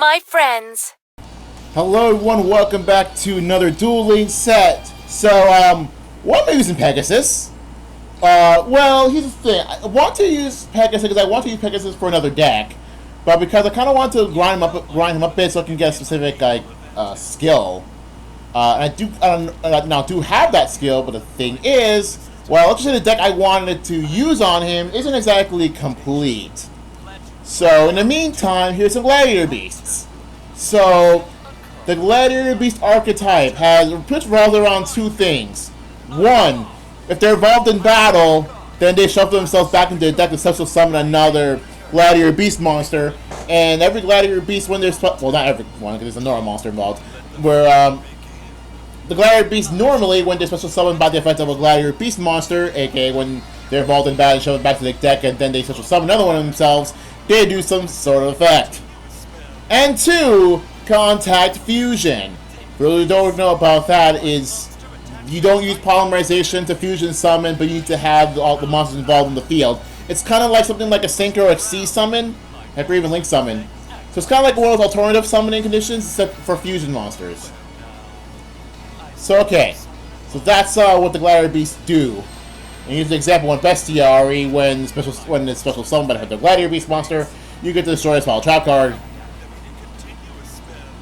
my friends. Hello everyone, welcome back to another dueling set. So, why am I using Pegasus? Well, here's the thing. I want to use Pegasus because I want to use Pegasus for another deck. But because I kind of want to grind him up a bit so I can get a specific, skill. And I do have that skill, but the thing is, well, let's just say the deck I wanted to use on him isn't exactly complete. So, in the meantime, here's some Gladiator Beasts. So, the Gladiator Beast archetype has revolved around two things. One, if they're involved in battle, then they shuffle themselves back into the deck and special summon another Gladiator Beast monster. And every Gladiator Beast, when there's... well, not every one, because there's a normal monster involved. Where, the Gladiator Beast normally, when they're special summoned by the effect of a Gladiator Beast monster, aka when they're involved in battle and shove it back to the deck and then they special summon another one of themselves, they do some sort of effect. And two, Contact Fusion. For those who don't know about that is, you don't use polymerization to fusion summon, but you need to have all the monsters involved in the field. It's kind of like something like a Synchro XC summon, or even Link summon. So it's kind of like one of those alternative summoning conditions, except for fusion monsters. So okay, so that's what the Gladiator Beasts do. And here's an example: when Bestiary, when it's special summoned by the Gladiator Beast monster, you get to destroy a spell trap card.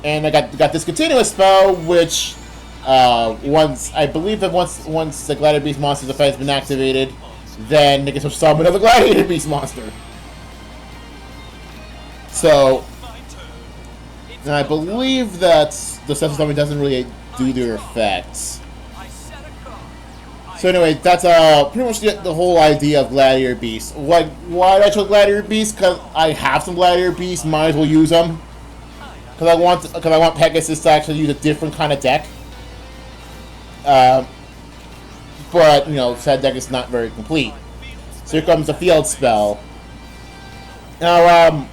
And I got this continuous spell, which I believe that once the Gladiator Beast monster's effect has been activated, then they can special summon another Gladiator Beast monster. So, and I believe that the special summon doesn't really do their effects. So anyway, that's pretty much the whole idea of Gladiator Beasts. Why did I chose Gladiator Beasts? Because I have some Gladiator Beasts, might as well use them. Because I want Pegasus to actually use a different kind of deck. But you know, said deck is not very complete. So here comes the field spell. Now,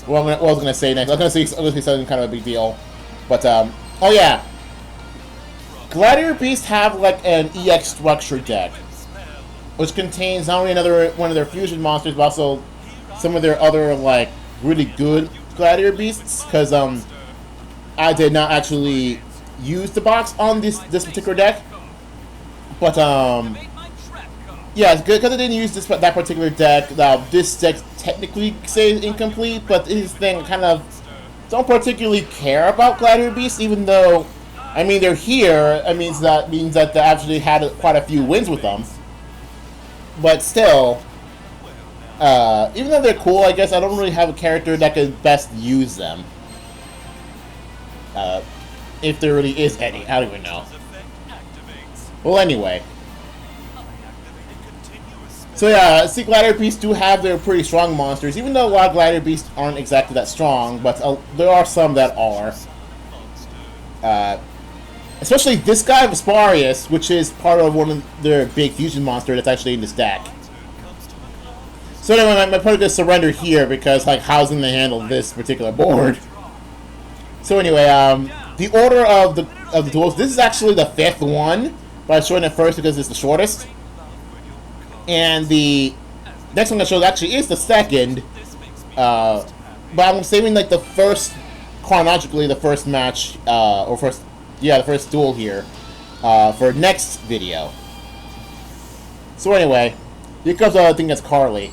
what I was gonna say next? I was gonna say something kind of a big deal, but oh yeah, Gladiator Beasts have like an EX structure deck, which contains not only another one of their fusion monsters, but also some of their other like really good Gladiator Beasts. Because I did not actually use the box on this particular deck, but yeah, it's good because I didn't use that particular deck. This deck technically says incomplete, but this thing kind of don't particularly care about Gladiator Beasts, even though, I mean, they're here. It means that they actually had quite a few wins with them. But still, even though they're cool, I guess I don't really have a character that could best use them. If there really is any, I don't even know. Well, anyway. So yeah, see, Gladiator Beasts do have their pretty strong monsters, even though a lot of Gladiator Beasts aren't exactly that strong, but there are some that are. Especially this guy, Vesparius, which is part of one of their big fusion monster that's actually in this deck. So anyway, my opponent just surrendered here because, like, how's going to handle this particular board? So anyway, the order of the duels, this is actually the 5th one, but I'm showing it first because it's the shortest. And the next one I showed actually is the 2nd, but I'm saving like the first, chronologically, the first match, the first duel here, for next video. So anyway, here comes the thing that's Carly.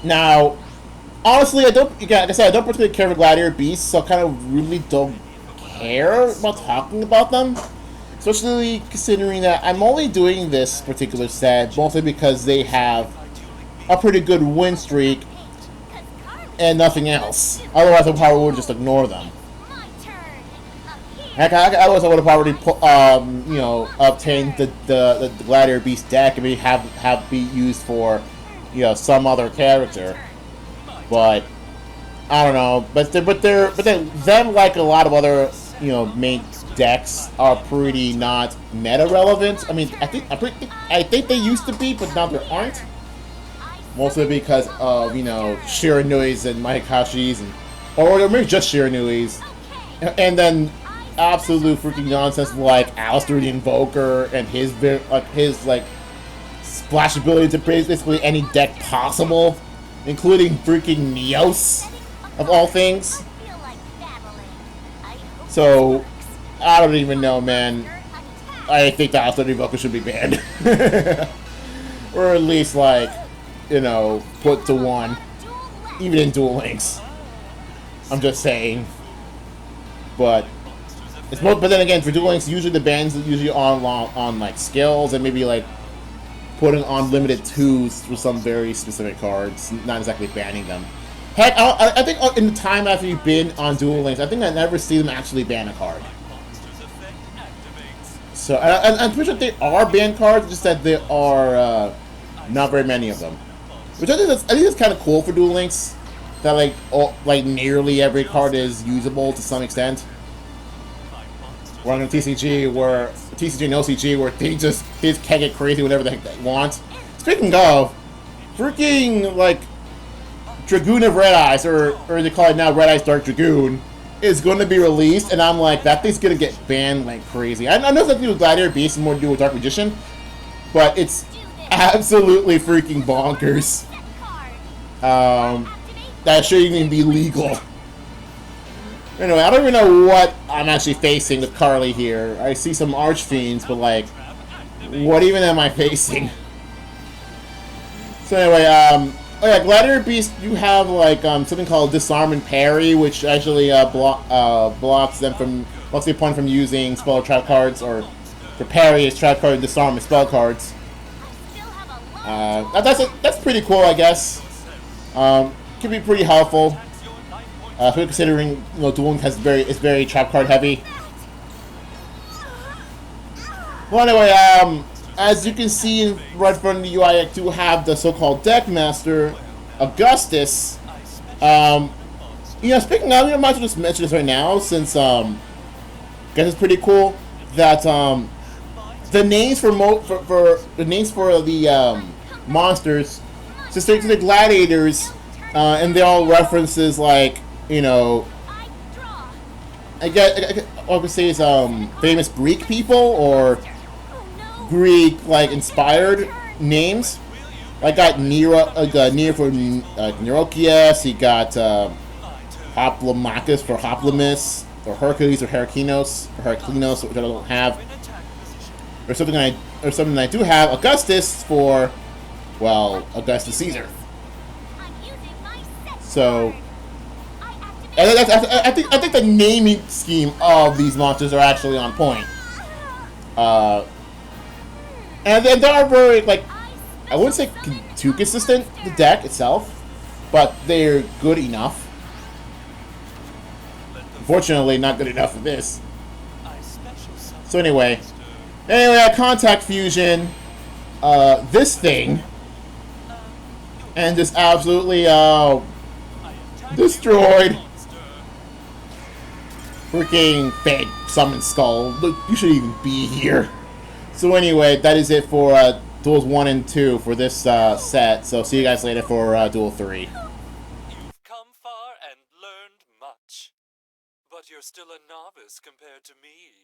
Now, honestly, like I said, I don't particularly care for Gladiator Beasts, so I kind of really don't care about talking about them. Especially considering that I'm only doing this particular set mostly because they have a pretty good win streak and nothing else. Otherwise, I probably would just ignore them. Heck, otherwise I would have already obtained the Gladiator Beast deck and maybe have be used for, some other character. But I don't know. But them, like a lot of other main decks, are pretty not meta relevant. I mean, I think they used to be, but now they aren't. Mostly because of Shiranuis and Mahikashis, or maybe just Shiranuis, and then absolute freaking nonsense like Alistair the Invoker and his splash ability to basically any deck possible, including freaking Neos. of all things. So, I don't even know, man. I think the Authority Invoker should be banned. Or at least, like, you know, put to 1. Even in Duel Links. I'm just saying. But but then again, for Duel Links, usually the bans usually on like skills and maybe like putting on limited 2s for some very specific cards, not exactly banning them. Heck, I think in the time after you've been on Duel Links, I think I never see them actually ban a card. So I'm pretty sure they are banned cards, just that there are not very many of them. Which I think that's kind of cool for Duel Links. That like nearly every card is usable to some extent. We're on TCG and OCG where they just can get crazy whenever the heck they want. Speaking of, freaking like Dragoon of Red Eyes, or they call it now Red Eyes Dark Dragoon, is going to be released, and I'm like, that thing's going to get banned like crazy. I know it's nothing to do with Gladiator Beast and more to do with Dark Magician, but it's absolutely freaking bonkers. That shouldn't even be legal. Anyway, I don't even know what I'm actually facing with Carly here. I see some Archfiends, but like, what even am I facing? So anyway, oh yeah, Gladiator Beast, you have like something called Disarm and Parry, which actually blocks the opponent from using spell or trap cards, or for parry is trap card and disarm is spell cards. That's pretty cool, I guess. Could be pretty helpful. Considering Duel Links is very trap card heavy. Well, anyway, as you can see right in front of the UI, I do have the so-called Deck Master, Augustus. Speaking of, I might as well just mention this right now, since I guess it's pretty cool that the names for the monsters, just take to the gladiators, and they all references like, I would say it's famous Greek people or Greek like inspired names. I got Nero for Neurokias. He got Hoplomachus for Hoplimus, or Hercules or Heraclinos, which I don't have. Or something I do have, Augustus for, well, Augustus Caesar. So, I think the naming scheme of these monsters are actually on point. And then they are very, like, I wouldn't say too consistent, the deck itself, but they're good enough. Unfortunately, not good enough for this. So anyway, Contact Fusion, this thing, and just absolutely destroyed. Freaking fake Summon Skull. Look, you shouldn't even be here. So anyway, that is it for Duels 1 and 2 for this set. So see you guys later for Duel 3. You've come far and learned much, but you're still a novice compared to me.